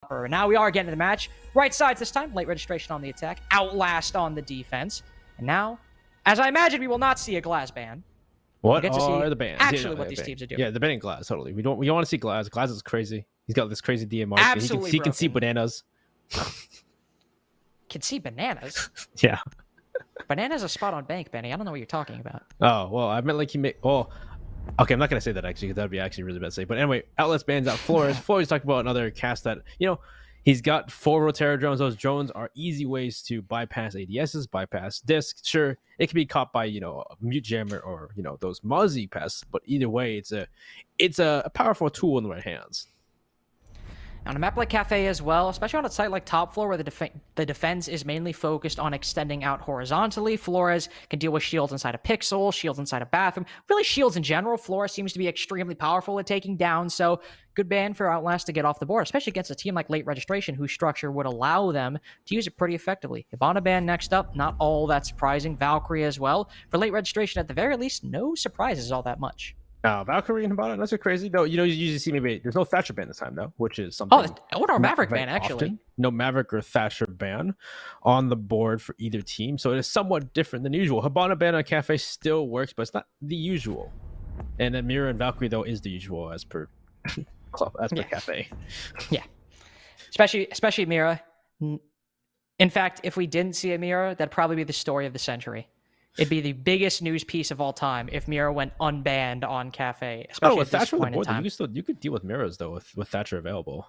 upper. And now we are getting to the match. Right sides this time. Late registration on the attack. Outlast on the defense. And now, as I imagine, we will not see a glass ban. What are the bans? Actually, what these teams are doing. Yeah, they're banning Glass, totally. We don't want to see Glass. Glass is crazy. He's got this crazy DMR. Absolutely he can see bananas. Can see bananas? Yeah. Bananas a spot on bank, Benny. I don't know what you're talking about. Oh, well, I meant like he made... Oh, okay, I'm not going to say that, actually, because that would be actually really bad to say. But anyway, Outlast bans out Flores. Flores talked about another cast that, he's got 4 Rotera drones. Those drones are easy ways to bypass ADSs, bypass discs. Sure, it can be caught by, a mute jammer or, those Muzzy pests. But either way, it's a powerful tool in the right hands. On a map like Kafe as well, especially on a site like Top Floor where the defense is mainly focused on extending out horizontally, Flores can deal with shields inside a pixel, shields inside a bathroom, really shields in general. Flores seems to be extremely powerful at taking down, so good ban for Outlast to get off the board, especially against a team like Late Registration whose structure would allow them to use it pretty effectively. Hibana ban next up, not all that surprising. Valkyrie as well. For Late Registration, at the very least, no surprises all that much. Valkyrie and Hibana, that's crazy. No, you usually see maybe there's no Thatcher ban this time though, which is something. Or Maverick ban actually. Often. No Maverick or Thatcher ban on the board for either team, so it is somewhat different than usual. Hibana ban on Kafe still works, but it's not the usual. And then Mira and Valkyrie though is the usual as per Kafe. Yeah, especially Mira. In fact, if we didn't see a Mira, that'd probably be the story of the century. It'd be the biggest news piece of all time if Mira went unbanned on Kafe, especially at this point in time. You could deal with Miras though with Thatcher available.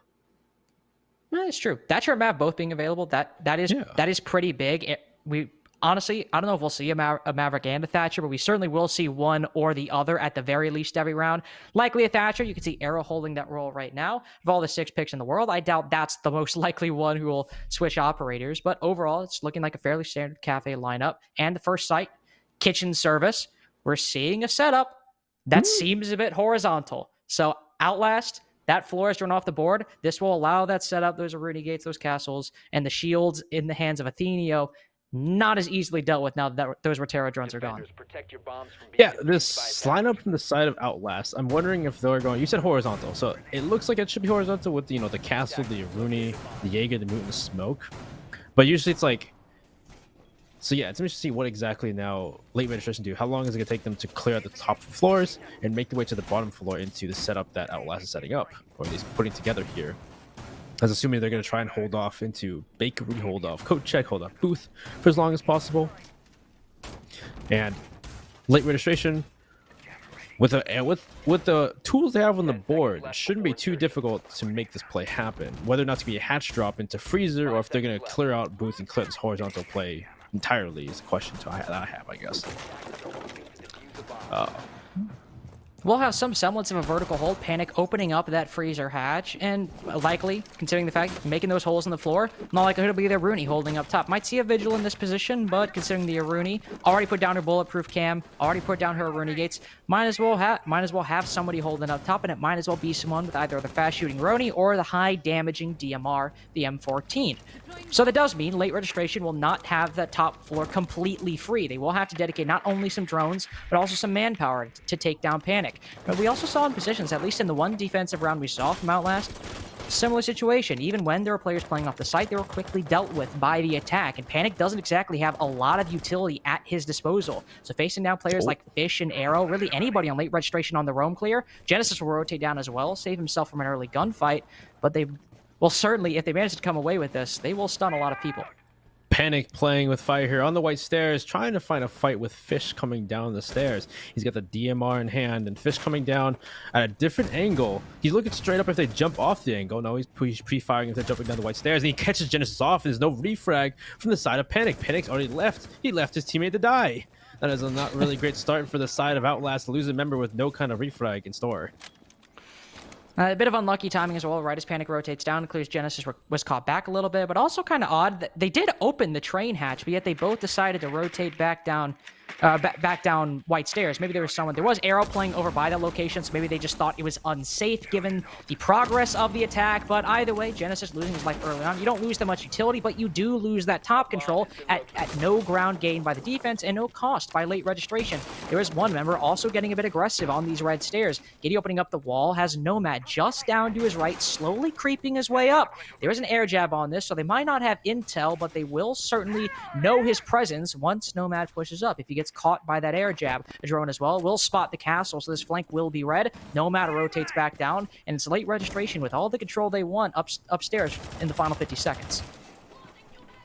It's true. Thatcher and Mav both being available, that is pretty big. We honestly, I don't know if we'll see a Maverick and a Thatcher, but we certainly will see one or the other at the very least every round. Likely a Thatcher. You can see Arrow holding that role right now. Of all the 6 picks in the world, I doubt that's the most likely one who will switch operators. But overall, it's looking like a fairly standard Kafe lineup. And the first site, kitchen service, we're seeing a setup that seems a bit horizontal. So Outlast, that floor is drawn off the board. This will allow that setup, those Aruni gates, those castles, and the shields in the hands of Athenio not as easily dealt with now that those Rotera drones are gone. Yeah, this lineup from the side of Outlast, I'm wondering if they're going... You said horizontal, so it looks like it should be horizontal with, the castle, the Aruni, the Jaeger, the Mute, and the Smoke. But usually it's like... So yeah, it's interesting to see what exactly now Late Registration do. How long is it going to take them to clear out the top floors and make their way to the bottom floor into the setup that Outlast is setting up, or at least putting together here? I was assuming they're going to try and hold off into Bakery, hold off Coat Check, hold off Booth for as long as possible. And Late Registration, with the tools they have on the board, it shouldn't be too difficult to make this play happen. Whether or not to be a hatch drop into Freezer, or if they're going to clear out Booth and clear this horizontal play entirely is a question that I have, I guess. We'll have some semblance of a vertical hold. Panic opening up that freezer hatch, and likely, considering the fact making those holes in the floor, not likely it'll be the Aruni holding up top. Might see a Vigil in this position, but considering the Aruni already put down her bulletproof cam, already put down her Aruni gates, might as well have somebody holding up top, and it might as well be someone with either the fast shooting Roni or the high damaging DMR, the M14. So that does mean Late Registration will not have that top floor completely free. They will have to dedicate not only some drones, but also some manpower to take down Panic. But we also saw in positions, at least in the one defensive round we saw from Outlast, similar situation. Even when there were players playing off the site, they were quickly dealt with by the attack, and Panic doesn't exactly have a lot of utility at his disposal. So facing down players like Fish and Arrow, really anybody on Late Registration on the roam clear, Genesis will rotate down as well, save himself from an early gunfight, but they will certainly, if they manage to come away with this, they will stun a lot of people. Panic playing with fire here on the white stairs, trying to find a fight with Fish coming down the stairs. He's got the DMR in hand, and Fish coming down at a different angle. He's looking straight up if they jump off the angle. No, he's pre-firing if they're jumping down the white stairs, and he catches Genesis off, and there's no refrag from the side of Panic. Panic's already left. He left his teammate to die. That is a not really great start for the side of Outlast, to lose a member with no kind of refrag in store. A bit of unlucky timing as well, right as Panic rotates down, clears Genesis, was caught back a little bit, but also kind of odd that they did open the train hatch, but yet they both decided to rotate back down back down White Stairs. Maybe there was someone. There was Arrow playing over by that location, so maybe they just thought it was unsafe given the progress of the attack. But either way, Genesis losing his life early on. You don't lose that much utility, but you do lose that top control at no ground gain by the defense and no cost by late registration. There is one member also getting a bit aggressive on these red stairs. Giddy opening up the wall, has Nomad just down to his right, slowly creeping his way up. There is an air jab on this, so they might not have intel, but they will certainly know his presence once Nomad pushes up. If he gets caught by that air jab, a drone as well will spot the castle, so this flank will be red. Nomad rotates back down, and it's late registration with all the control they want upstairs in the final 50 seconds.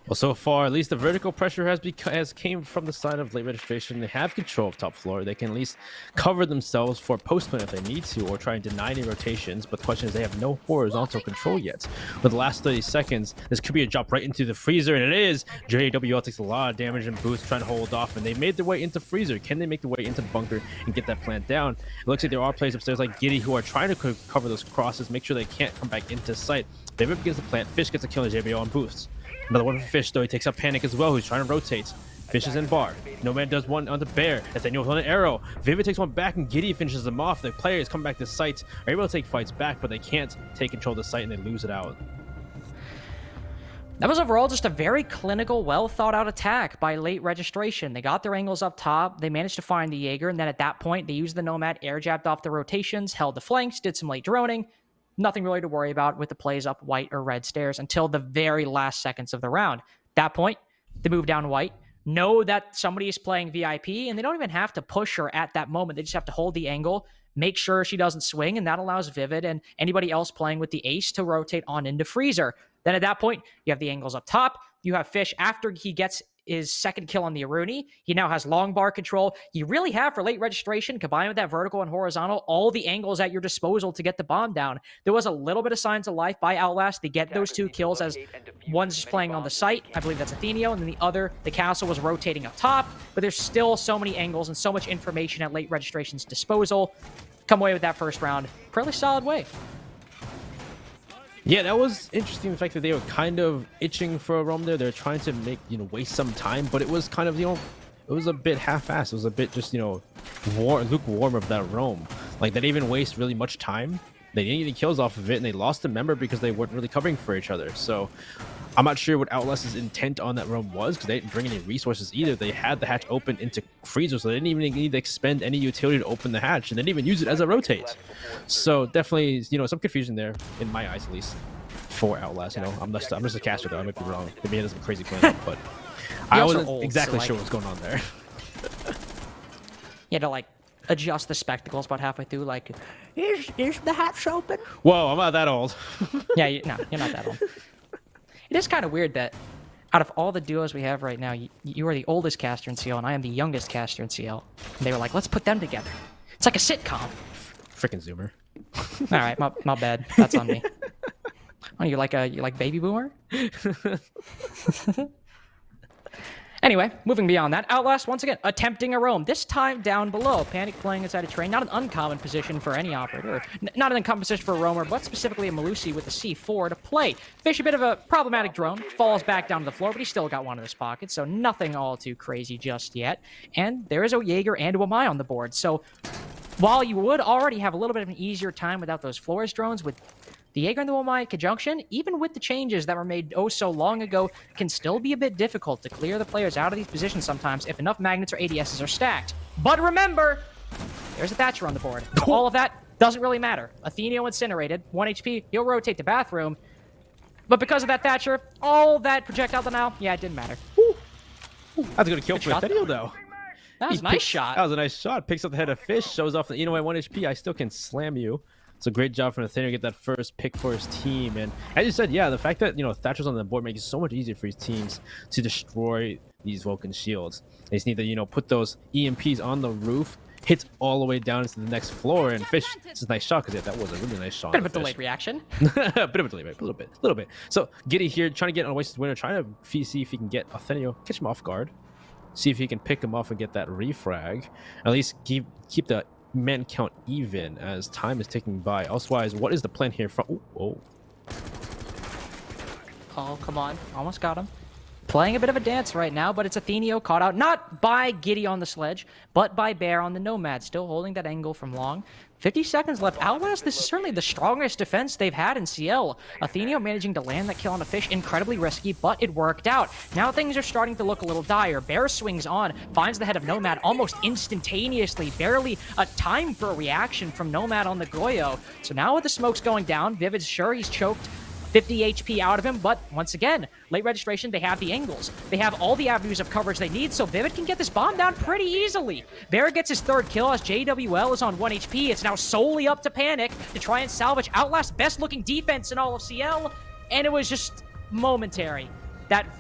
Well, so far, at least the vertical pressure has came from the side of late registration. They have control of top floor. They can at least cover themselves for postman if they need to, or try and deny any rotations. But the question is, they have no horizontal control yet. With the last 30 seconds, this could be a drop right into the freezer, and it is. JWL takes a lot of damage and boost trying to hold off, and they made their way into freezer. Can they make their way into the bunker and get that plant down? It looks like there are players upstairs like Giddy who are trying to cover those crosses, make sure they can't come back into sight. They rip against the plant. Fish gets a kill on JBL and boosts. Another one for Fish, though. He takes out Panic as well, who's trying to rotate. Fish is in bar. Nomad does one on the bear. Nathaniel's on an arrow. Vivid takes one back, and Giddy finishes them off. The players come back to site, are able to take fights back, but they can't take control of the site, and they lose it out. That was overall just a very clinical, well-thought-out attack by late registration. They got their angles up top. They managed to find the Jaeger, and then at that point, they used the Nomad, air jabbed off the rotations, held the flanks, did some late droning. Nothing really to worry about with the plays up white or red stairs until the very last seconds of the round. That point, they move down white, know that somebody is playing VIP, and they don't even have to push her at that moment. They just have to hold the angle, make sure she doesn't swing, and that allows Vivid and anybody else playing with the ace to rotate on into freezer. Then at that point, you have the angles up top. You have Fish after he gets his second kill on the Aruni. He now has long bar control. You really have, for late registration, combined with that vertical and horizontal, all the angles at your disposal to get the bomb down. There was a little bit of signs of life by Outlast. They get those two kills as one's just playing on the site. I believe that's Athenio. And then the other, the castle, was rotating up top. But there's still so many angles and so much information at late registration's disposal. Come away with that first round. Fairly solid way. Yeah, that was interesting. The fact that they were kind of itching for a roam there. They're trying to make, waste some time, but it was kind of, it was a bit half-assed. It was a bit just, lukewarm of that roam. Like, they didn't even waste really much time. They didn't get any kills off of it, and they lost a member because they weren't really covering for each other. So I'm not sure what Outlast's intent on that roam was, because they didn't bring any resources either. They had the hatch open into freezer, so they didn't even need to expend any utility to open the hatch, and they didn't even use it as a rotate. So definitely, some confusion there, in my eyes at least, for Outlast. I'm just a caster, though. I might be wrong. Maybe it has some crazy plan, but I wasn't exactly sure what's going on there. You had to, adjust the spectacles about halfway through, is the hatch open? Whoa, I'm not that old. Yeah, you're not that old. It is kind of weird that out of all the duos we have right now, you are the oldest caster in CL, and I am the youngest caster in CL. And they were like, let's put them together. It's like a sitcom. Freaking Zoomer. All right, my bad. That's on me. Oh, you like Baby Boomer? Anyway, moving beyond that, Outlast once again attempting a roam, this time down below. Panic playing inside a train, not an uncommon position for any operator, not an uncommon position for a roamer, but specifically a Malusi with a C4 to play. Fish, a bit of a problematic drone, falls back down to the floor, but he still got one in his pocket, so nothing all too crazy just yet. And there is a Jaeger and a Wamai on the board, so while you would already have a little bit of an easier time without those Flores drones, with the Jaeger and the Wamai in conjunction, even with the changes that were made oh so long ago, can still be a bit difficult to clear the players out of these positions sometimes if enough magnets or ADSs are stacked. But remember, there's a Thatcher on the board. All of that doesn't really matter. Athenio incinerated, 1 HP, he'll rotate the bathroom. But because of that Thatcher, all that projectile denial, yeah, it didn't matter. That's a good kill for Athenio, though. That was a nice shot. That was a nice shot. Picks up the head of Fish, shows off that, at 1 HP, I still can slam you. It's a great job for Nathaniel to get that first pick for his team. And as you said, yeah, the fact that, Thatcher's on the board makes it so much easier for his teams to destroy these Vulcan shields. They just need to, put those EMPs on the roof, hits all the way down into the next floor, and Fish, it's a nice shot, because that was a really nice shot. Bit of a delayed reaction. A bit of a delay, right? A little bit. So Giddy here, trying to get on Oasis winner, trying to see if he can get Nathaniel, catch him off guard, see if he can pick him off and get that refrag. At least keep the man count even as time is ticking by. Elsewise, what is the plan here from... Oh, come on. Almost got him. playing a bit of a dance right now, but it's Athenio caught out not by Giddy on the sledge, but by Bear on the Nomad, still holding that angle from long. 50 seconds left. Outlast, this is certainly the strongest defense they've had in CL. Athenio managing to land that kill on a fish, incredibly risky, but it worked out. Now things are starting to look a little dire. Bear swings on, finds the head of Nomad almost instantaneously, barely a time for a reaction from Nomad on the Goyo. So now with the smokes going down, Vivid's sure he's choked 50 HP out of him, but once again, late registration, they have the angles. They have all the avenues of coverage they need, so Vivid can get this bomb down pretty easily. Bear gets his third kill as JWL is on 1 HP. It's now solely up to Panic to try and salvage Outlast, best-looking defense in all of CL, and it was just momentary. That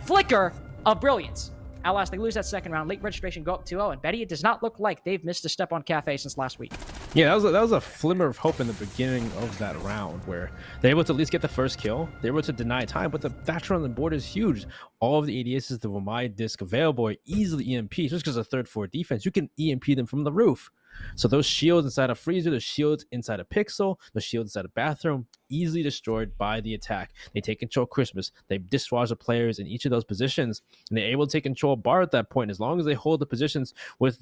flicker of brilliance. Outlast, they lose that second round. Late registration go up 2-0, and Betty, it does not look like they've missed a step on Kafe since last week. Yeah, that was a flimmer of hope in the beginning of that round where they're able to at least get the first kill. They're able to deny time, but the Thatcher on the board is huge. All of the ADSs, the Wamai disc available are easily EMP, just because of third four defense. You can EMP them from the roof. So those shields inside a freezer, those shields inside a pixel, those shields inside a bathroom, easily destroyed by the attack. They take control of Christmas. They dislodge the players in each of those positions, and they're able to take control of Bar at that point. As long as they hold the positions with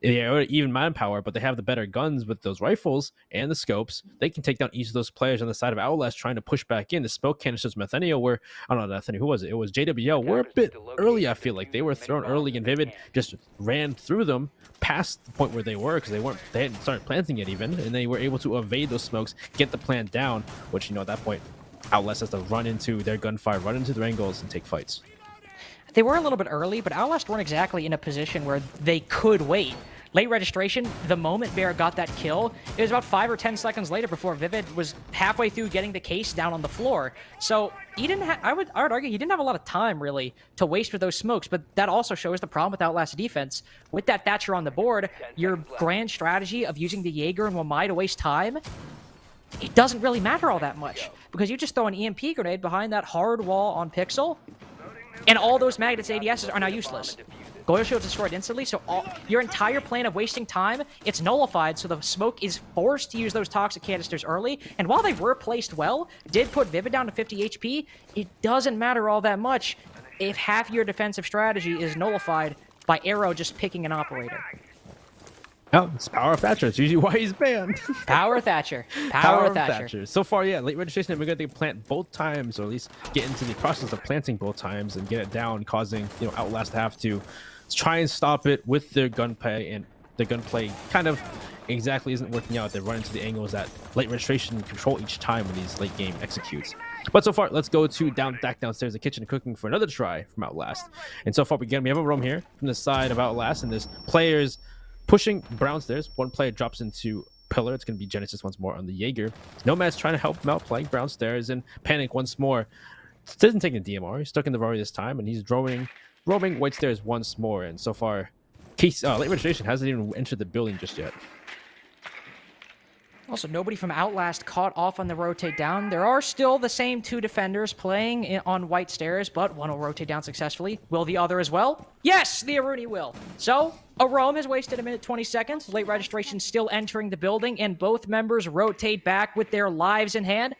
they are even manpower, but they have the better guns with those rifles and the scopes. They can take down each of those players on the side of Outlast trying to push back in. The smoke canisters from Athenio were, I don't know, Athenio, who was it? It was JWL. We're a bit early, I feel like. They were thrown early, and Vivid just ran through them past the point where they were because they hadn't started planting yet even, and they were able to evade those smokes, get the plant down, which, at that point, Outlast has to run into their gunfire, run into their angles, and take fights. They were a little bit early, but Outlast weren't exactly in a position where they could wait. Late registration, the moment Bear got that kill, it was about 5 or 10 seconds later before Vivid was halfway through getting the case down on the floor. So he didn't have, I would argue he didn't have a lot of time really to waste with those smokes, but that also shows the problem with Outlast defense. With that Thatcher on the board, your grand strategy of using the Jaeger and Wamai to waste time, it doesn't really matter all that much because you just throw an EMP grenade behind that hard wall on Pixel, and all those Magnets ADSs are now useless. Goyo Shield's destroyed instantly, so your entire plan of wasting time, it's nullified, so the smoke is forced to use those toxic canisters early, and while they were placed well, did put Vivid down to 50 HP, it doesn't matter all that much if half your defensive strategy is nullified by Arrow just picking an operator. Oh, it's Power of Thatcher. It's usually why he's banned. Power Thatcher. Power Thatcher. So far, yeah, late registration, we're going to plant both times, or at least get into the process of planting both times and get it down, causing Outlast to have to try and stop it with their gunplay, and their gunplay kind of exactly isn't working out. They run into the angles that late registration control each time when these late game executes. But so far, let's go to back downstairs, the kitchen, cooking for another try from Outlast. And so far, we have a room here from the side of Outlast, and there's players pushing downstairs. One player drops into pillar. It's going to be Genesis once more on the Jaeger. Nomad's trying to help him out, playing downstairs, and Panic once more. Doesn't take the DMR. He's stuck in the Rory this time, and he's roaming white stairs once more. And so far, late registration hasn't even entered the building just yet. Also, nobody from Outlast caught off on the rotate down. There are still the same two defenders playing on white stairs, but one will rotate down successfully. Will the other as well? Yes, the Aruni will. So, Arome has wasted 1 minute 20 seconds. Late registration still entering the building, and both members rotate back with their lives in hand.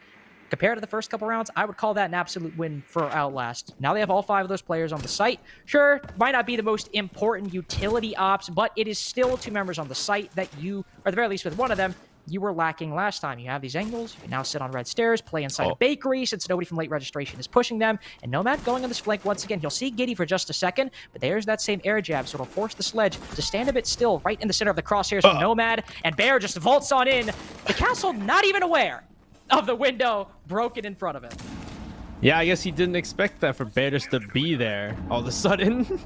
Compared to the first couple rounds, I would call that an absolute win for Outlast. Now they have all 5 of those players on the site. Sure, might not be the most important utility ops, but it is still 2 members on the site that you, or at the very least with one of them, you were lacking last time. You have these angles. You can now sit on red stairs, play inside a bakery since nobody from late registration is pushing them. And Nomad going on this flank once again. You'll see Giddy for just a second, but there's that same air jab, so it'll force the sledge to stand a bit still right in the center of the crosshairs from Nomad, and Bear just vaults on in. The castle not even aware of the window broken in front of him. Yeah, I guess he didn't expect that for Bear just to be there all of a sudden.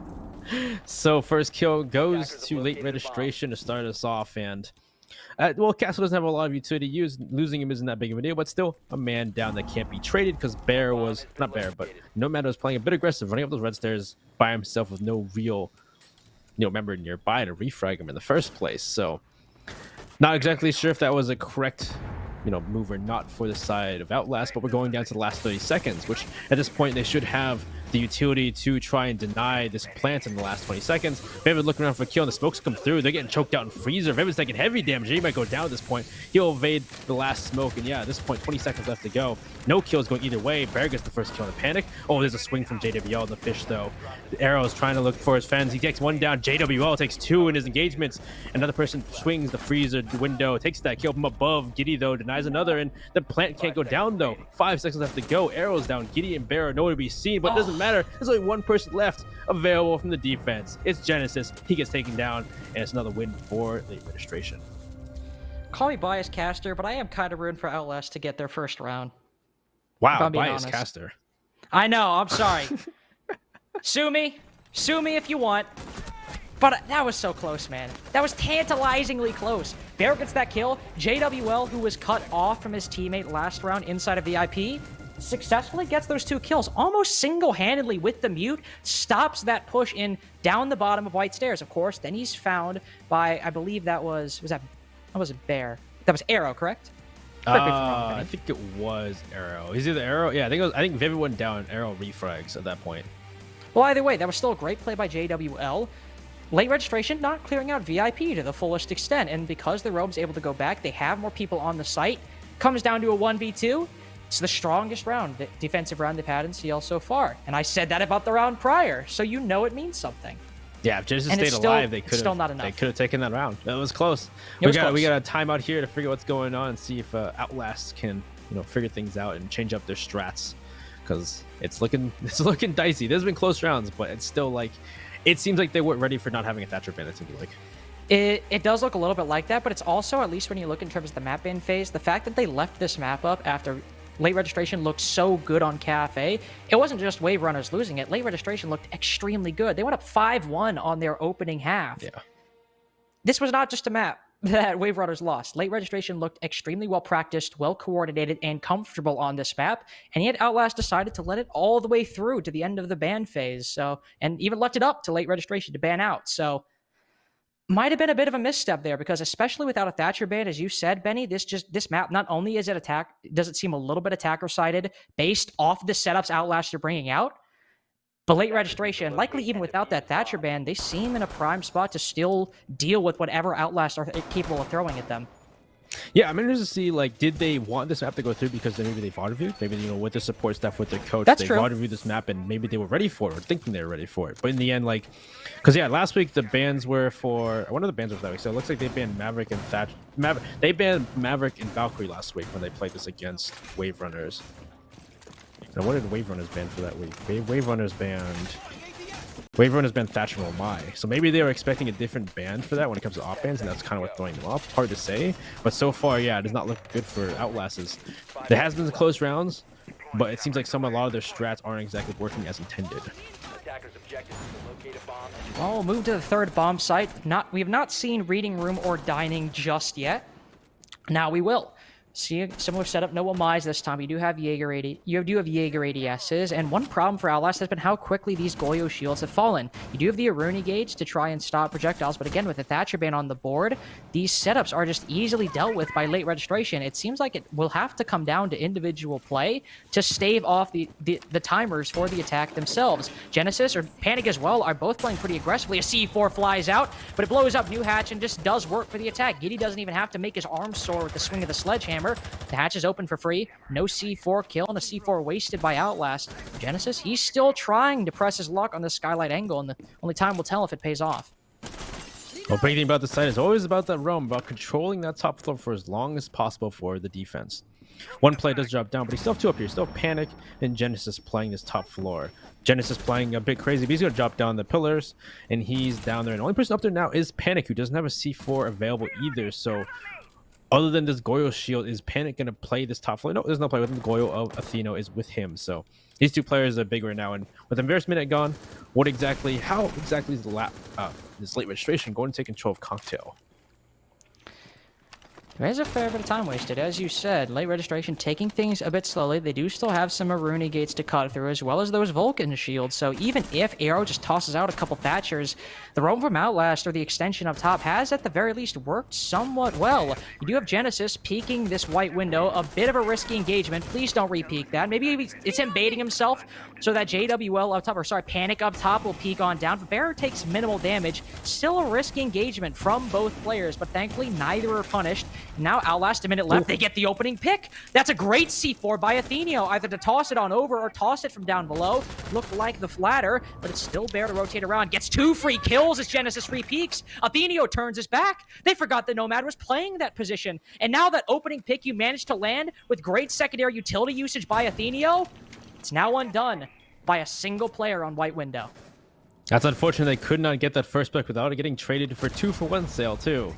So first kill goes to late registration to start us off, and well, Castle doesn't have a lot of utility use. Losing him isn't that big of a deal, but still a man down that can't be traded because Nomad was playing a bit aggressive, running up those red stairs by himself with no real member nearby to refrag him in the first place. So not exactly sure if that was a correct move or not for the side of Outlast, but we're going down to the last 30 seconds, which at this point they should have the utility to try and deny this plant in the last 20 seconds. Vivid looking around for a kill, and the smokes come through. They're getting choked out in freezer. Vivid's taking heavy damage. He might go down at this point. He'll evade the last smoke, and yeah, at this point, 20 seconds left to go. No kills going either way. Bear gets the first kill in the panic. Oh, there's a swing from JWL in the fish, though. The Arrow is trying to look for his fence. He takes one down. JWL takes two in his engagements. Another person swings the freezer window, takes that kill from above. Giddy, though, denies another, and the plant can't go down, though. 5 seconds left to go. Arrow's down. Giddy and Bear are nowhere to be seen, but it doesn't matter. There's only one person left available from the defense. It's Genesis. He gets taken down, and it's another win for the administration. Call me biased caster, but I am kind of rooting for Outlast to get their first round. Wow, biased caster. I know, I'm sorry. Sue me if you want. But that was so close, man. That was tantalizingly close. Bear gets that kill. JWL, who was cut off from his teammate last round inside of VIP, successfully gets those 2 kills almost single-handedly with the mute, stops that push in down the bottom of White Stairs, of course. Then he's found by, I believe that was Bear? That was Arrow, correct? Correct me if I'm wrong, I think it was Arrow. Is it the Arrow? Yeah, I think Vivid went down. Arrow refrags at that point. Well, either way, that was still a great play by JWL. Late registration not clearing out VIP to the fullest extent, and because the Rogue's able to go back, they have more people on the site. Comes down to a 1v2. It's the strongest round, the defensive round they've had in CL so far. And I said that about the round prior, so you know it means something. Yeah, if Genesis stayed alive, they could have taken that round. That was close. We got a timeout here to figure what's going on and see if Outlast can figure things out and change up their strats, because it's looking dicey. There's been close rounds, but it's still like it seems like they weren't ready for not having a Thatcher ban. It seems like. It does look a little bit like that, but it's also, at least when you look in terms of the map ban phase, the fact that they left this map up after late registration looked so good on Kafe. It wasn't just Wave Runners losing it. Late registration looked extremely good. They went up 5-1 on their opening half. Yeah. This was not just a map that Wave Runners lost. Late registration looked extremely well practiced, well coordinated, and comfortable on this map, and yet Outlast decided to let it all the way through to the end of the ban phase, so, and even left it up to late registration to ban out. So might have been a bit of a misstep there, because especially without a Thatcher ban, as you said, Benny, this map, not only is it does it seem a little bit attacker-sided based off the setups Outlast are bringing out, but late registration, likely even without that Thatcher ban, they seem in a prime spot to still deal with whatever Outlast are capable of throwing at them. Yeah, I'm interested to see, like, did they want this map to go through because maybe they've auto-viewed? Maybe, with the support staff, with their coach, they've auto-viewed this map and maybe they were ready for it or thinking they were ready for it. But in the end, like, because, yeah, last week the bans were for, one of the bans was that week, so it looks like they banned Maverick and Thatcher. They banned Maverick and Valkyrie last week when they played this against Wave Runners. Now, what did Wave Runners ban for that week? Wave Runners banned Thatcher and Omai. So maybe they were expecting a different ban for that when it comes to op bans, and that's kind of what's throwing them off. Hard to say. But so far, yeah, it does not look good for Outlast. There has been close rounds, but it seems like a lot of their strats aren't exactly working as intended. Well, we'll move to the third bomb site. We have not seen Reading Room or Dining just yet. Now we will. See a similar setup, no Omais this time. You do have Jaeger ADSs, and one problem for Outlast has been how quickly these Goyo shields have fallen. You do have the Aruni gauge to try and stop projectiles, but again, with the Thatcher ban on the board, these setups are just easily dealt with by late registration. It seems like it will have to come down to individual play to stave off the timers for the attack themselves. Genesis, or Panic as well, are both playing pretty aggressively. A C4 flies out, but it blows up New Hatch and just does work for the attack. Giddy doesn't even have to make his arm soar with the swing of the sledgehammer. The hatch is open for free. No C4 kill and a C4 wasted by Outlast. Genesis, he's still trying to press his luck on the skylight angle, and the only time will tell if it pays off. Well, great thing about this site is always about that roam, about controlling that top floor for as long as possible for the defense. One play does drop down, but he's still have two up here. Still Panic and Genesis playing this top floor. Genesis playing a bit crazy, but he's going to drop down the pillars, and he's down there. And the only person up there now is Panic, who doesn't have a C4 available either, so other than this Goyo shield, is Panic going to play this top floor? No, there's no play with him. The Goyo of Athena is with him. So these two players are big right now. And with Embarrassed Minute gone, how exactly is this late registration going to take control of Cocktail? There is a fair bit of time wasted. As you said, late registration taking things a bit slowly. They do still have some Maruni gates to cut through, as well as those Vulcan shields. So even if Arrow just tosses out a couple Thatchers, the roam from Outlast, or the extension up top, has at the very least worked somewhat well. You do have Genesis peeking this white window. A bit of a risky engagement. Please don't re-peek that. Maybe it's him baiting himself so that JWL up top, or sorry, Panic up top will peek on down. But Bearer takes minimal damage. Still a risky engagement from both players, but thankfully neither are punished. Now Outlast, a minute left, they get the opening pick. That's a great C4 by Athenio, either to toss it on over or toss it from down below. Looked like the latter, but it's still Bear to rotate around. Gets 2 free kills as Genesis re-peaks. Athenio turns his back. They forgot that Nomad was playing that position. And now that opening pick you managed to land with great secondary utility usage by Athenio, it's now undone by a single player on White Window. That's unfortunate they could not get that first pick without it getting traded for 2-for-1 sale too.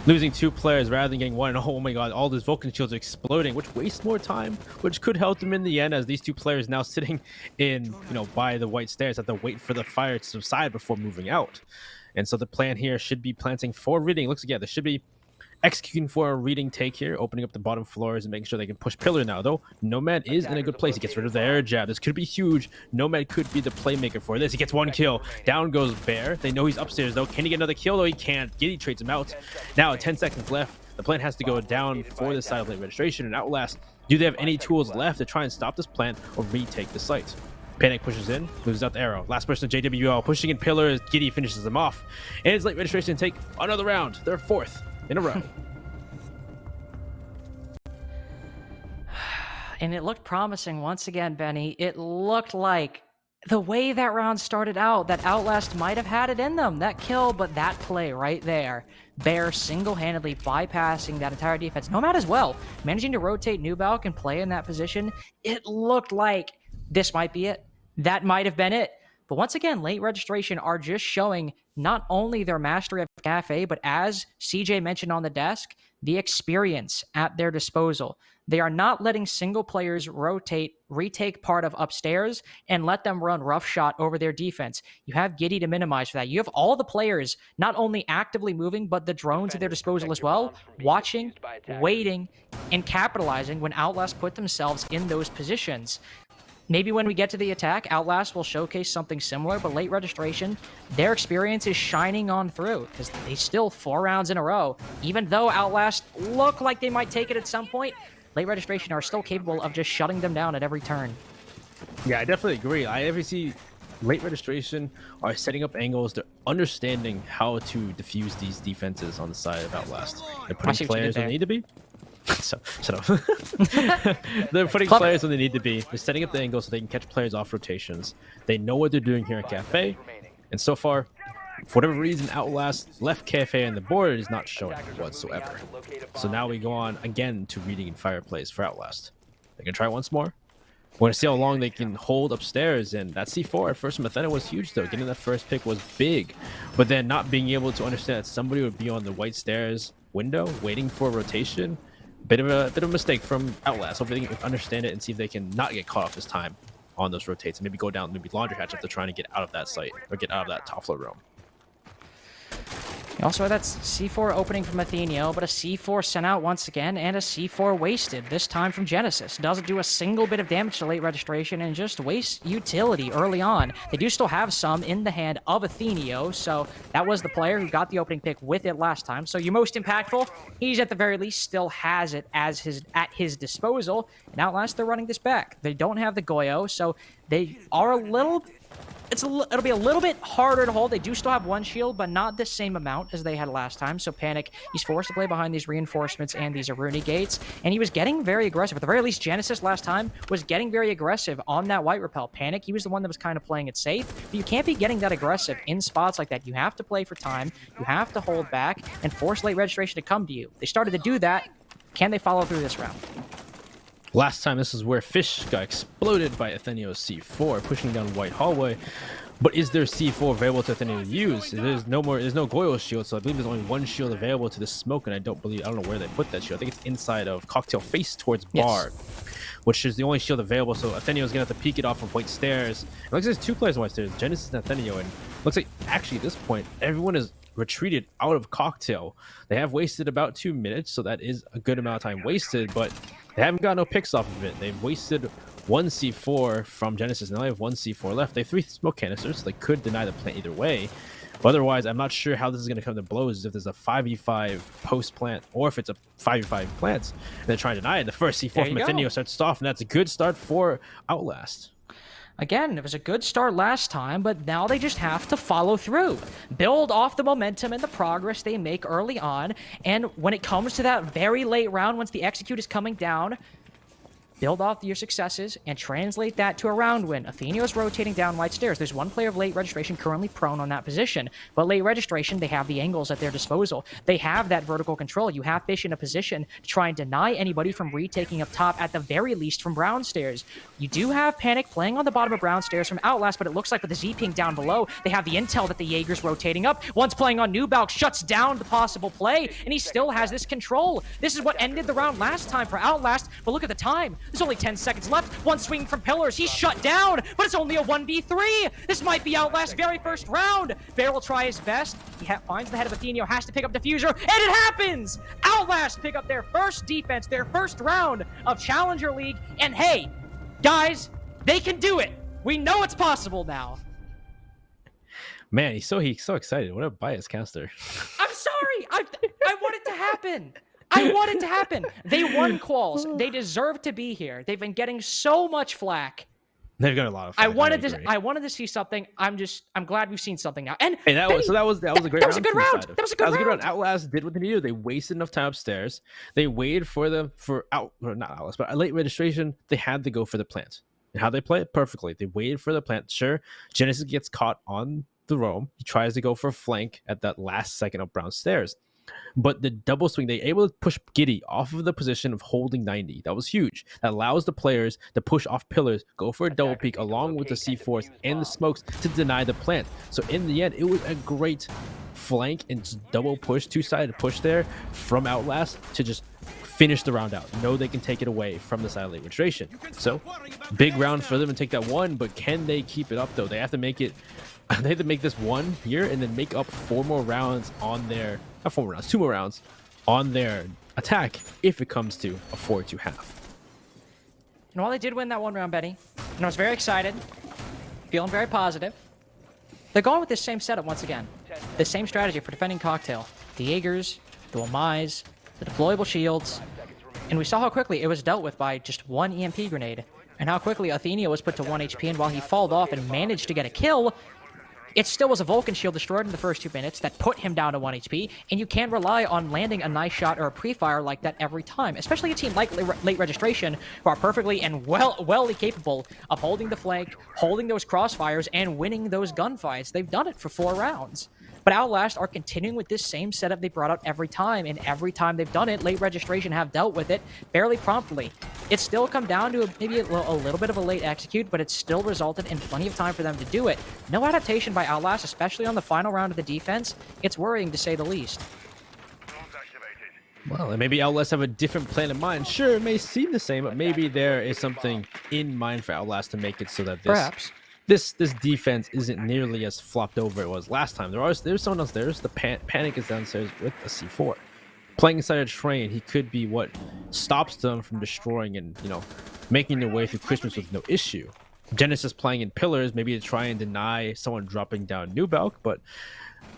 Losing 2 players rather than getting 1. Oh my god, all those Vulcan shields are exploding, which wastes more time, which could help them in the end, as these 2 players now sitting in, by the white stairs have to wait for the fire to subside before moving out. And so the plan here should be planting for reading. Looks like, yeah, there should be executing for a reading take here, opening up the bottom floors and making sure they can push pillar now, though. Nomad is in a good place. He gets rid of the air jab. This could be huge. Nomad could be the playmaker for this. He gets 1 kill. Down goes Bear. They know he's upstairs, though. Can he get another kill? though? He can't. Giddy trades him out. Now, 10 seconds left. The plan has to go down for this side of late registration and Outlast. Do they have any tools left to try and stop this plan or retake the site? Panic pushes in, loses out the arrow. Last person, JWL, pushing in pillars. Giddy finishes them off. And it's late registration to take another round. They're 4th in a row. And it looked promising once again, Benny. It looked like the way that round started out, that Outlast might have had it in them, that kill, but that play right there. Bear single-handedly bypassing that entire defense. Nomad as well, managing to rotate Nubalk and play in that position. It looked like this might be it. That might have been it. But once again, late registration are just showing not only their mastery of Kafe, but as CJ mentioned on the desk, the experience at their disposal. They are not letting single players retake part of upstairs, and let them run roughshod over their defense. You have Giddy to minimize for that. You have all the players not only actively moving, but the drones at their disposal as well, watching, waiting, and capitalizing when Outlast put themselves in those positions. Maybe when we get to the attack, Outlast will showcase something similar, but late registration, their experience is shining on through, because they still 4 rounds in a row. Even though Outlast look like they might take it at some point, late registration are still capable of just shutting them down at every turn. Yeah, I definitely agree. I ever see late registration are setting up angles. They're understanding how to defuse these defenses on the side of Outlast. They're putting players where they need to be. So, shut up. They're putting players when they need to be. They're setting up the angle so they can catch players off rotations. They know what they're doing here at Kafe. And so far, for whatever reason, Outlast left Kafe and the board is not showing whatsoever. So now we go on again to reading and fireplace for Outlast. They can try once more. We're going to see how long they can hold upstairs. And that C4 at first from Athena was huge, though. Getting that first pick was big. But then not being able to understand that somebody would be on the white stairs window waiting for a rotation. Bit of a mistake from Outlast. Hopefully they can understand it and see if they can not get caught off this time on those rotates and maybe go down, maybe laundry hatch if they're trying to get out of that site or get out of that top floor room. You also had that C4 opening from Athenio, but a C4 sent out once again, and a C4 wasted, this time from Genesis. Doesn't do a single bit of damage to late registration, and just wastes utility early on. They do still have some in the hand of Athenio, so that was the player who got the opening pick with it last time. So your most impactful, he's at the very least still has it as at his disposal, and Outlast, they're running this back. They don't have the Goyo, so they are a little... It'll be a little bit harder to hold. They do still have 1 shield, but not the same amount as they had last time. So Panic, he's forced to play behind these reinforcements and these Aruni gates, and he was getting very aggressive. At the very least, Genesis last time was getting very aggressive on that white repel. Panic, he was the one that was kind of playing it safe, but you can't be getting that aggressive in spots like that. You have to play for time, you have to hold back, and force late registration to come to you. They started to do that. Can they follow through this round? Last time, this is where Fish got exploded by Athenio's C4, pushing down White Hallway. But is there C4 available to Athenio to use? There's no Goyo shield, so I believe there's only 1 shield available to the smoke, and I don't know where they put that shield. I think it's inside of Cocktail face towards Bar, which is the only shield available. So Athenio's gonna have to peek it off of White Stairs. It looks like there's 2 players on White Stairs, Genesis and Athenio, and looks like actually at this point everyone is retreated out of Cocktail. They have wasted about 2 minutes, so that is a good amount of time wasted, but they haven't got no picks off of it. They've wasted one C4 from Genesis. Now they have one C4 left. They have 3 smoke canisters, so they could deny the plant either way. But otherwise, I'm not sure how this is going to come to blows if there's a 5v5 post plant or if it's a 5v5 plant. And they're trying to deny it. The first C4 from Athenio starts off, and that's a good start for Outlast. Again, it was a good start last time, but now they just have to follow through. Build off the momentum and the progress they make early on, and when it comes to that very late round, once the execute is coming down, build off your successes and translate that to a round win. Athenio's rotating down right stairs. There's one player of late registration currently prone on that position, but late registration, they have the angles at their disposal. They have that vertical control. You have Fish in a position to try and deny anybody from retaking up top, at the very least from Brown stairs. You do have Panic playing on the bottom of Brown stairs from Outlast, but it looks like with the Z-ping down below, they have the intel that the Jaeger's rotating up. Once playing on Nubalk shuts down the possible play, and he still has this control. This is what ended the round last time for Outlast, but look at the time. There's only 10 seconds left. One swing from pillars. He's shut down, but it's only a 1v3. This might be Outlast's very first round. Bear will try his best. He finds the head of Athenio, has to pick up Diffuser, and it happens! Outlast pick up their first defense, their first round of Challenger League, and hey, guys, they can do it. We know it's possible now. Man, he's so excited. What a biased caster. I'm sorry. I want it to happen. I want it to happen. They won quals. They deserve to be here. They've been getting so much flack. They've got a lot of flack. I wanted to see something. I'm glad we've seen something now. And hey, that was a great round. That was a good round. That was a good round. Outlast did what they needed. They wasted enough time upstairs. They waited not Outlast, but a late registration. They had to go for the plant. And how they play it perfectly. They waited for the plant. Sure, Genesis gets caught on the roam. He tries to go for a flank at that last second of Brown stairs. But the double swing, they able to push Giddy off of the position of holding 90. That was huge. That allows the players to push off pillars, go for a double peek along with the C4s and the smokes to deny the plant. So in the end, it was a great flank and double push, two-sided push there from Outlast to just finish the round out. Know they can take it away from the side of late registration. So big round for them and take that one, but can they keep it up though? They have to make it. They have to make this one here and then make up 4 more rounds on their, not 4 more rounds, 2 more rounds on their attack if it comes to a 4-2 half. And while they did win that one round, Benny, and I was very excited, feeling very positive, they're going with this same setup once again. The same strategy for defending Cocktail. The Jaegers, the Wamais, the deployable shields, and we saw how quickly it was dealt with by just one EMP grenade, and how quickly Athenio was put to 1 HP, and while he falled off and managed to get a kill, it still was a Vulcan shield destroyed in the first 2 minutes that put him down to 1 HP, and you can't rely on landing a nice shot or a pre-fire like that every time, especially a team like late registration, who are perfectly and well capable of holding the flank, holding those crossfires, and winning those gunfights. They've done it for 4 rounds. But Outlast are continuing with this same setup they brought out every time, and every time they've done it, late registration have dealt with it fairly promptly. It's still come down to maybe a little bit of a late execute, but it's still resulted in plenty of time for them to do it. No adaptation by Outlast, especially on the final round of the defense. It's worrying to say the least. Well, and maybe Outlast have a different plan in mind. Sure, it may seem the same, but maybe there is something in mind for Outlast to make it so that Perhaps. This defense isn't nearly as flopped over it was last time. There's someone else there. The Panic is downstairs with a C4. Playing inside a train, he could be what stops them from destroying and, making their way through Christmas with no issue. Genesis playing in pillars, maybe to try and deny someone dropping down Nubalk, but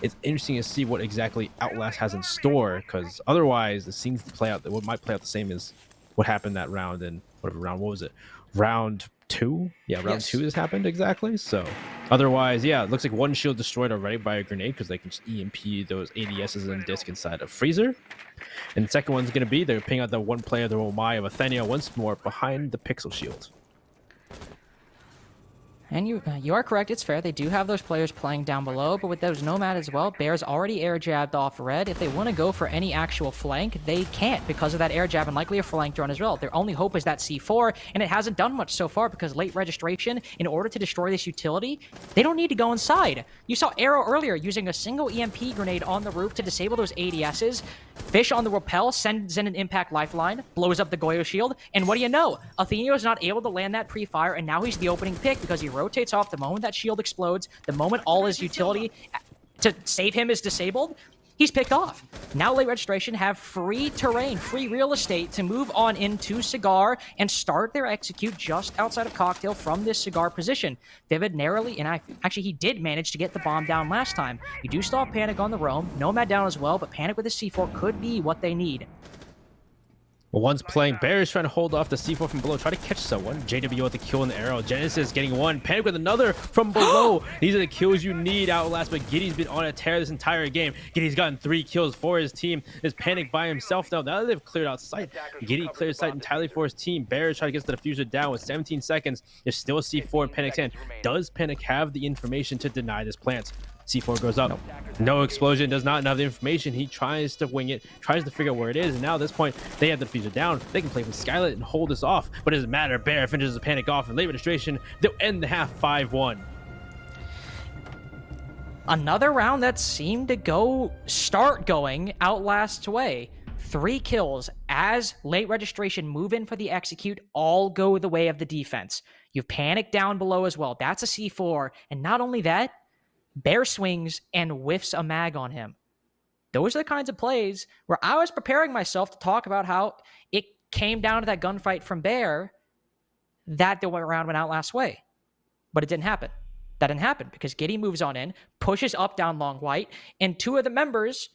it's interesting to see what exactly Outlast has in store, because otherwise it seems to play out, what might play out the same as what happened that round in, what was it? Round 2? Yeah, round 2 has happened exactly. So otherwise, yeah, it looks like one shield destroyed already by a grenade because they can just EMP those ADSs and disc inside a freezer. And the second one's going to be they're ping out the one player, the Omai of Athenio, once more behind the pixel shield. And you are correct, it's fair. They do have those players playing down below, but with those Nomad as well, Bear's already air jabbed off red. If they want to go for any actual flank, they can't because of that air jab and likely a flank drone as well. Their only hope is that C4, and it hasn't done much so far because late registration, in order to destroy this utility, they don't need to go inside. You saw Arrow earlier using a single EMP grenade on the roof to disable those ADSs. Fish on the rappel sends in an impact lifeline, blows up the Goyo shield, and what do you know? Athenio is not able to land that pre-fire, and now he's the opening pick because he rotates off the moment that shield explodes, the moment all his utility to save him is disabled, he's picked off. Now late registration have free terrain, free real estate to move on into Cigar and start their execute just outside of Cocktail from this Cigar position. Vivid narrowly, and actually he did manage to get the bomb down last time. You do still have Panic on the roam, Nomad down as well, but Panic with his C4 could be what they need. Well, one's playing. Bear is trying to hold off the C4 from below, try to catch someone. JW with the kill in the arrow. Genesis getting one. Panic with another from below. These are the kills you need, Outlast, but Giddy's been on a tear this entire game. Giddy's gotten 3 kills for his team. There's Panic by himself now. Now that they've cleared out sight, Giddy cleared sight entirely for his team. Bear is trying to get the diffuser down with 17 seconds. There's still a C4 in Panic's hand. Does Panic have the information to deny this plant? C4 goes up. No explosion, does not have the information. He tries to wing it, tries to figure out where it is, and now at this point, they have the diffuser down. They can play with Skylet and hold this off, but it doesn't matter. Bear finishes the Panic off, and late registration, they'll end the half 5-1. Another round that seemed to start going Outlast's way. 3 kills as late registration move in for the execute, all go the way of the defense. You've Panic down below as well. That's a C4, and not only that, Bear swings and whiffs a mag on him. Those are the kinds of plays where I was preparing myself to talk about how it came down to that gunfight from Bear that the round went Outlast's way. But it didn't happen. That didn't happen because Giddy moves on in, pushes up down long white, and 2 of the members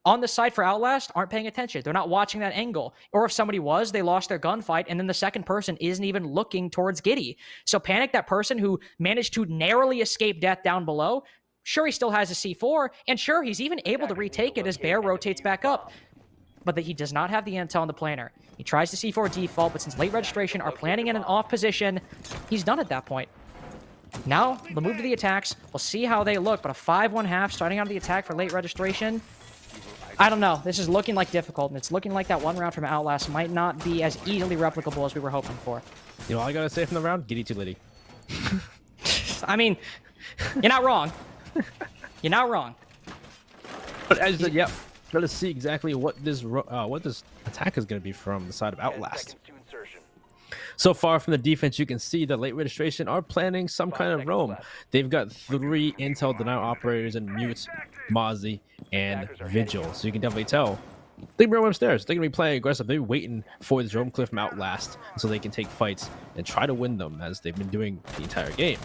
on the side for Outlast aren't paying attention. They're not watching that angle. Or if somebody was, they lost their gunfight, and then the second person isn't even looking towards Giddy. So Panic, that person who managed to narrowly escape death down below, sure, he still has a C4, and sure, he's even able to retake it as Bear rotates back up. But that he does not have the intel on the planner. He tries to C4 default, but since late registration are planning in an off position, he's done at that point. Now, the move to the attacks. We'll see how they look, but a 5-1 half starting out of the attack for late registration. I don't know. This is looking like difficult, and it's looking like that one round from Outlast might not be as easily replicable as we were hoping for. You know all I gotta say from the round? Giddy too litty. I mean, you're not wrong. You're not wrong. But as you said, yeah, let's see exactly what this attack is going to be from the side of Outlast. So far from the defense, you can see that late registration are planning some kind of roam. They've got 3 intel denial operators in Mute, Mozzie, and Vigil. So you can definitely tell they can roam upstairs. They're going to be playing aggressive. They're waiting for this roam cliff from Outlast so they can take fights and try to win them as they've been doing the entire game.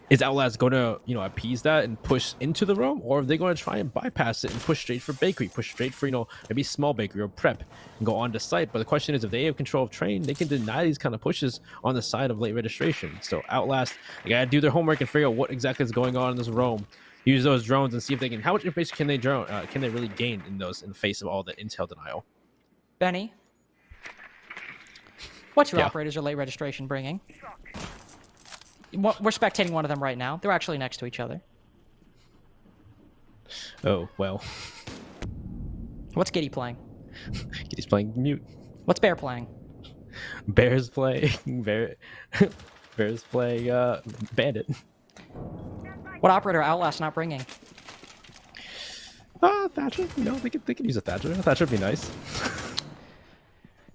Is Outlast going to, appease that and push into the roam, or are they going to try and bypass it and push straight for bakery, push straight for, maybe small bakery or prep and go on to site? But the question is, if they have control of train, they can deny these kind of pushes on the side of late registration. So Outlast, they got to do their homework and figure out what exactly is going on in this roam. Use those drones and see if they can. How much information can they really gain in the face of all the intel denial? Benny, what's your operators or late registration bringing? We're spectating one of them right now. They're actually next to each other. Oh, well. What's Giddy playing? Giddy's playing Mute. What's Bear playing? Bear's playing Bear's playing Bandit. What operator Outlast not bringing? Thatcher. They could use a Thatcher. A Thatcher would be nice.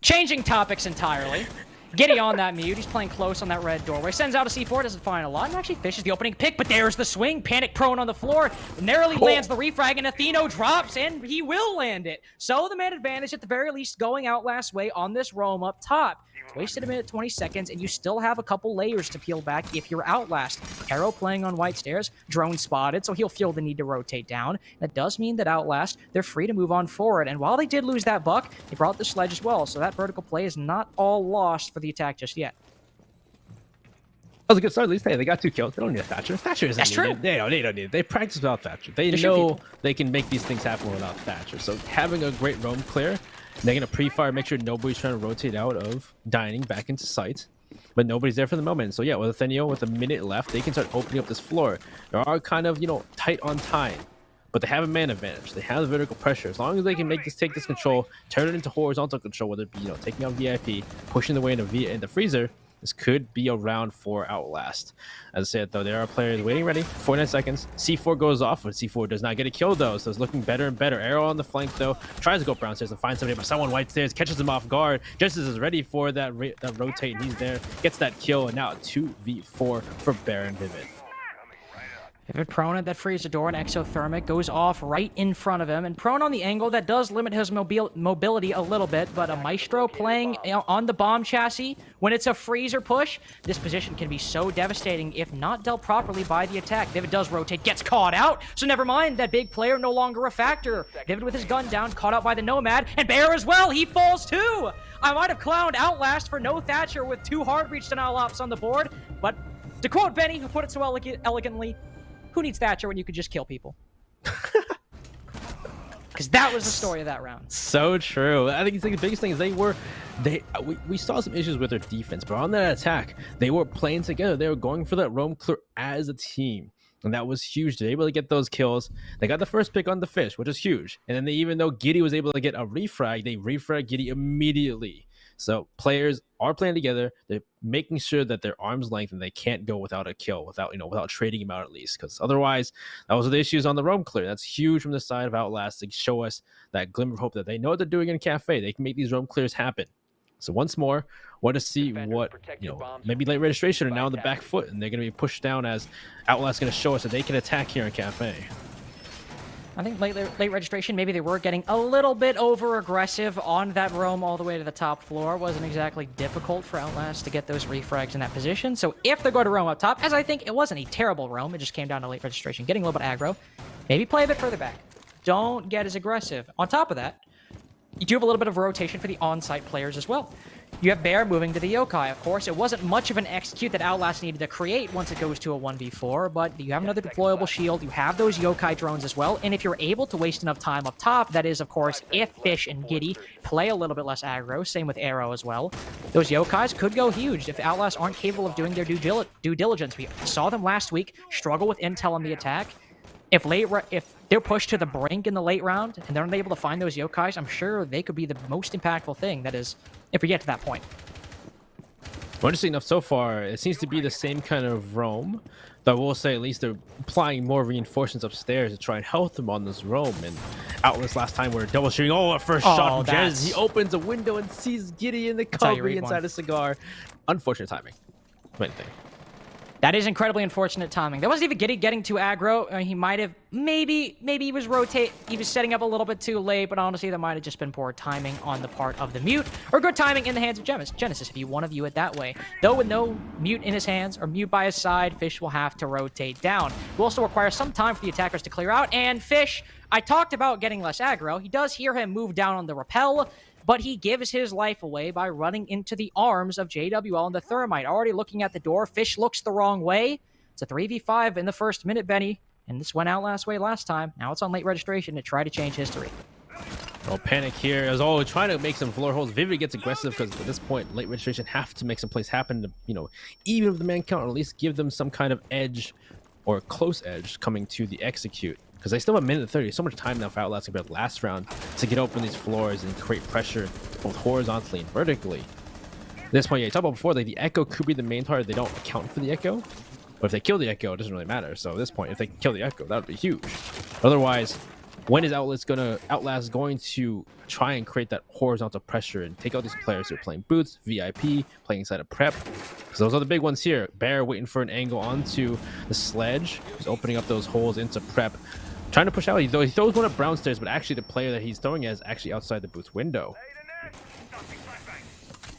Changing topics entirely. Giddy on that Mute. He's playing close on that red doorway. Sends out a C4. Doesn't find a lot. And actually fishes the opening pick. But there's the swing. Panic prone on the floor. Narrowly lands the refrag. And Atheno drops. And he will land it. So the man advantage at the very least going Outlast's way on this roam up top. Wasted a minute 20 seconds. And you still have a couple layers to peel back if you're Outlast. Arrow playing on white stairs. Drone spotted. So he'll feel the need to rotate down. That does mean that Outlast, they're free to move on forward. And while they did lose that buck, they brought the sledge as well. So that vertical play is not all lost for the attack just yet. That was a good start. At least they got 2 kills. They don't need a Thatcher. Thatcher isn't needed. True. They don't need it. They practice without Thatcher. They know they can make these things happen without Thatcher. So having a great roam clear, they're going to pre-fire, make sure nobody's trying to rotate out of dining back into sight. But nobody's there for the moment. So yeah, with Atheno, with a minute left, they can start opening up this floor. They are kind of, tight on time. But they have a man advantage. They have the vertical pressure. As long as they can take this control, turn it into horizontal control, whether it be, taking out VIP, pushing the way into freezer, this could be a round for Outlast. As I said, though, there are players waiting ready. 49 seconds. C4 goes off, but C4 does not get a kill, though. So it's looking better and better. Arrow on the flank, though. Tries to go downstairs and find somebody, but someone white stairs catches him off guard. Justice is ready for that rotate, and he's there. Gets that kill, and now a 2v4 for Baron Vivid. Vivid prone at that freezer door, and exothermic goes off right in front of him, and prone on the angle that does limit his mobility a little bit, but a Maestro playing on the bomb chassis, when it's a freezer push, this position can be so devastating if not dealt properly by the attack. Vivid does rotate, gets caught out, so never mind, that big player no longer a factor. Vivid with his gun down, caught out by the Nomad, and Bear as well, he falls too! I might have clowned Outlast for no Thatcher with 2 hard breach denial ops on the board, but to quote Benny, who put it so elegantly, who needs Thatcher when you could just kill people? Because that was the story of that round. So true. I think the biggest thing is we saw some issues with their defense, but on that attack, they were playing together. They were going for that roam clear as a team. And that was huge. They were able to get those kills. They got the first pick on the fish, which is huge. And then even though Giddy was able to get a refrag, they refrag Giddy immediately. So players are playing together. They're making sure that they're arm's length and they can't go without a kill, without trading him out at least. Because otherwise, those are the issues on the roam clear. That's huge from the side of Outlast to show us that glimmer of hope that they know what they're doing in Kafe. They can make these roam clears happen. So once more, want to see what, maybe late registration are now on the back foot, and they're going to be pushed down as Outlast going to show us that they can attack here in Kafe. I think late registration, maybe they were getting a little bit over-aggressive on that roam all the way to the top floor. Wasn't exactly difficult for Outlast to get those refrags in that position. So if they're going to roam up top, as I think it wasn't a terrible roam, it just came down to late registration, getting a little bit aggro, maybe play a bit further back. Don't get as aggressive. On top of that, you do have a little bit of rotation for the on-site players as well. You have Bear moving to the Yokai, of course. It wasn't much of an execute that Outlast needed to create once it goes to a 1v4, but you have another deployable shield. You have those Yokai drones as well, and if you're able to waste enough time up top, that is, of course, if Fish and Giddy play a little bit less aggro, same with Arrow as well, those Yokais could go huge if Outlast aren't capable of doing their due diligence. We saw them last week struggle with intel on the attack. If they're pushed to the brink in the late round and they're not able to find those Yokais, I'm sure they could be the most impactful thing. That is, if we get to that point. Well, interesting enough, so far, it seems to be the same kind of roam. Though I will say, at least they're applying more reinforcements upstairs to try and help them on this roam. And Outlast last time, we're double shooting. Oh, a first shot from Jez. He opens a window and sees Giddy in the cover inside a cigar. Unfortunate timing. Anything. That is incredibly unfortunate timing. That wasn't even Giddy getting too aggro. He might have, maybe he was setting up a little bit too late, but honestly, that might have just been poor timing on the part of the Mute, or good timing in the hands of Genesis, if you want to view it that way. Though with no Mute in his hands, or Mute by his side, Fish will have to rotate down. It will also require some time for the attackers to clear out, and Fish, I talked about getting less aggro. He does hear him move down on the rappel, but he gives his life away by running into the arms of JWL and the Thermite. Already looking at the door, Fish looks the wrong way. It's a 3v5 in the first minute, Benny, and this went Outlast way last time. Now it's on late registration to try to change history. Oh, panic here. As always, trying to make some floor holds. Vivid gets aggressive because at this point, late registration have to make some plays happen to, even with the man count, or at least give them some kind of edge or close edge coming to the execute. Because they still have a minute 30. So much time now for Outlast compared to last round to get open these floors and create pressure both horizontally and vertically. At this point, yeah, you talked about before, like the Echo could be the main target. They don't account for the Echo. But if they kill the Echo, it doesn't really matter. So at this point, if they can kill the Echo, that would be huge. Otherwise, when is Outlast going to try and create that horizontal pressure and take out these players who are playing Boots, VIP, playing inside of Prep? Because those are the big ones here. Bear waiting for an angle onto the sledge. He's opening up those holes into Prep. Trying to push out. He throws one up brown stairs, but actually the player that he's throwing at is actually outside the Boots window.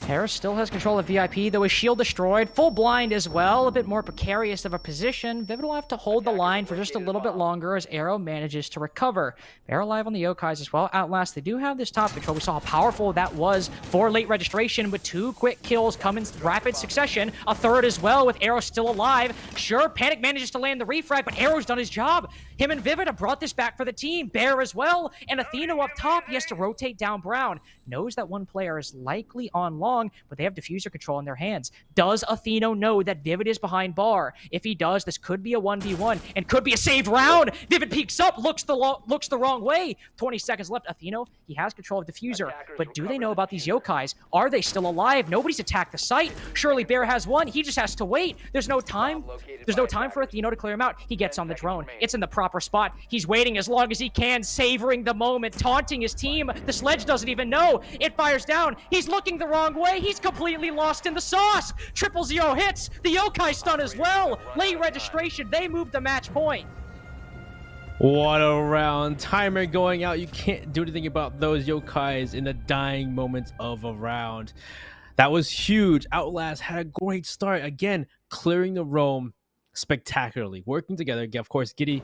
Harris still has control of VIP, though his shield destroyed. Full blind as well, a bit more precarious of a position. Vivid will have to hold the line for just a little bit longer as Arrow manages to recover. Bear alive on the Yokais as well. Outlast, they do have this top control. We saw how powerful that was for late registration with 2 quick kills come in rapid succession. A third as well with Arrow still alive. Sure, Panic manages to land the refrag, but Arrow's done his job. Him and Vivid have brought this back for the team. Bear as well, and Athena up top. He has to rotate down Brown. Knows that one player is likely on long, but they have diffuser control in their hands. Does Atheno know that Vivid is behind bar? If he does, this could be a 1v1 and could be a saved round. Vivid peeks up, looks the wrong way. 20 seconds left. Atheno, he has control of diffuser, but do they know about these Yokais? Are they still alive? Nobody's attacked the site. Surely Bear has one. He just has to wait. There's no time. There's no time for Atheno to clear him out. He gets on the drone. It's in the proper spot. He's waiting as long as he can, savoring the moment, taunting his team. The sledge doesn't even know. It fires down. He's looking the wrong way. away. He's completely lost in the sauce. 000 hits. The yokai stun as well. Late registration. They move the match point. What a round. Timer going out. You can't do anything about those yokais in the dying moments of a round. That was huge. Outlast had a great start. Again, clearing the roam spectacularly. Working together. Of course, Giddy,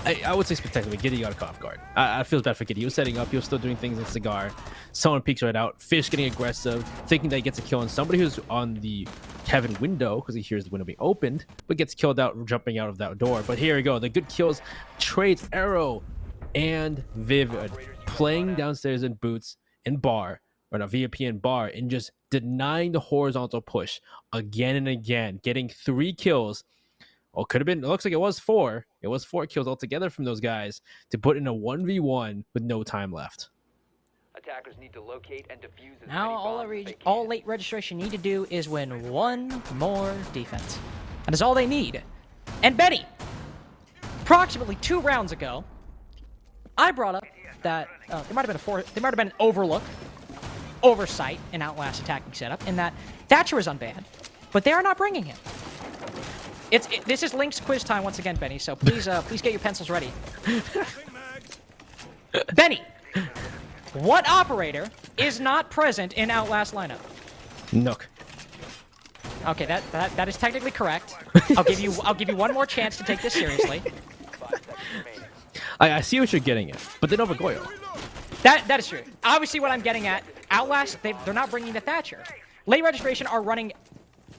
I would say spectacularly. Giddy got caught off guard. I feel bad for Giddy. He was setting up. He was still doing things in Cigar. Someone peeks right out. Fish getting aggressive, thinking that he gets a kill on somebody who's on the cabin window because he hears the window being opened, but gets killed out jumping out of that door. But here we go. The good kills. Trades Arrow and Vivid playing downstairs in Boots and Bar, or not VIP and Bar, and just denying the horizontal push again and again, getting 3 kills. Well, could have been. It looks like it was 4. It was 4 kills altogether from those guys to put in a 1v1 with no time left. Attackers need to locate and defuse as Now many all late registration need to do is win 1 more defense. That is all they need. And Benny, approximately 2 rounds ago, I brought up that there might have been an oversight in Outlast attacking setup in that Thatcher is unbanned, but they are not bringing him. This is Link's quiz time once again, Benny. So please get your pencils ready. Benny, what operator is not present in Outlast lineup? Nook. Okay, that is technically correct. I'll give you one more chance to take this seriously. I see what you're getting at, but they don't have a Goyo. That is true. Obviously, what I'm getting at, Outlast, they're not bringing the Thatcher. Late registration are running,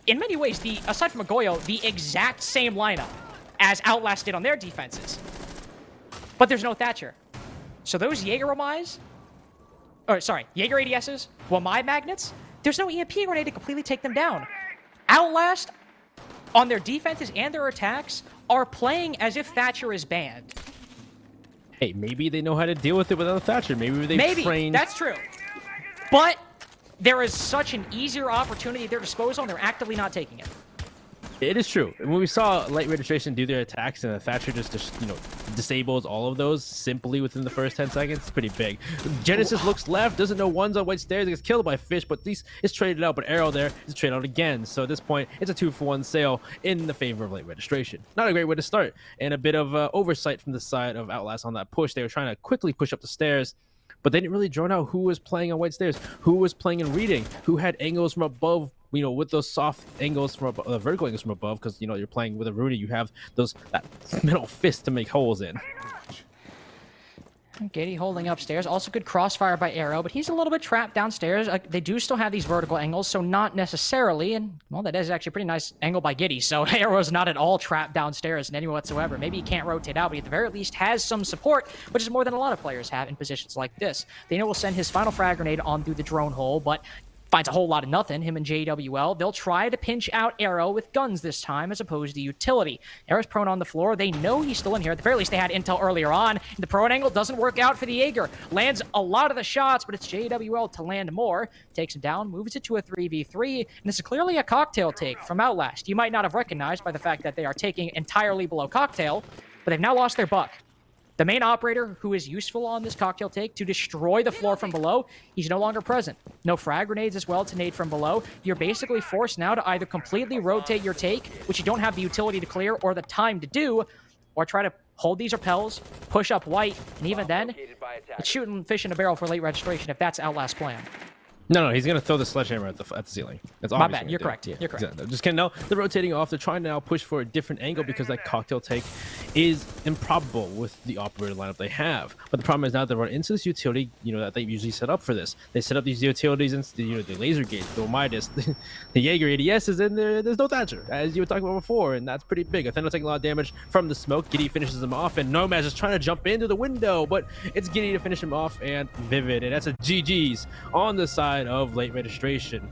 in many ways, aside from a Goyo, the exact same lineup as Outlast did on their defenses. But there's no Thatcher. So those Jaeger ADSs, Wamai magnets, there's no EMP grenade to completely take them down. Outlast, on their defenses and their attacks, are playing as if Thatcher is banned. Hey, maybe they know how to deal with it without Thatcher. Maybe they've trained. That's true. But there is such an easier opportunity at their disposal, and they're actively not taking it. It is true. When we saw Light Registration do their attacks and the Thatcher just disables all of those simply within the first 10 seconds, it's pretty big. Genesis looks left, doesn't know one's on white stairs, gets killed by Fish, but at least it's traded out. But Arrow there is traded out again. So at this point, it's a 2-for-1 sale in the favor of Light Registration. Not a great way to start, and a bit of oversight from the side of Outlast on that push. They were trying to quickly push up the stairs, but they didn't really drone out who was playing on white stairs, who was playing and reading, who had angles from above, with those soft angles from above, vertical angles from above, because, you're playing with a Rooney, you have that metal fist to make holes in. Giddy holding upstairs. Also good crossfire by Arrow, but he's a little bit trapped downstairs. They do still have these vertical angles, so not necessarily. And, well, that is actually a pretty nice angle by Giddy. So Arrow's not at all trapped downstairs in any way whatsoever. Maybe he can't rotate out, but he at the very least has some support, which is more than a lot of players have in positions like this. They know will send his final frag grenade on through the drone hole, but finds a whole lot of nothing, him and JWL. They'll try to pinch out Arrow with guns this time as opposed to utility. Arrow's prone on the floor. They know he's still in here. At the very least, they had intel earlier on. The prone angle doesn't work out for the Jaeger. Lands a lot of the shots, but it's JWL to land more. Takes him down, moves it to a 3v3, and this is clearly a cocktail take from Outlast. You might not have recognized by the fact that they are taking entirely below cocktail, but they've now lost their buck. The main operator who is useful on this cocktail take to destroy the floor from below, he's no longer present. No frag grenades as well to nade from below. You're basically forced now to either completely rotate your take, which you don't have the utility to clear or the time to do, or try to hold these repels, push up white, and even then, it's shooting fish in a barrel for late registration if that's Outlast's plan. No, he's going to throw the sledgehammer at the ceiling. That's my bad. You're correct. Yeah, You're correct. Exactly. Just kidding. No, they're rotating off. They're trying to now push for a different angle because that cocktail take is improbable with the operator lineup they have. But the problem is now they run into this utility, that they usually set up for this. They set up these utilities and the laser gate, the Midas, the Jaeger ADS is in there. There's no Thatcher, as you were talking about before, and that's pretty big. Athena taking a lot of damage from the smoke. Giddy finishes him off, and Nomad is trying to jump into the window, but it's Giddy to finish him off, and Vivid, and that's a GG's on the side of late registration.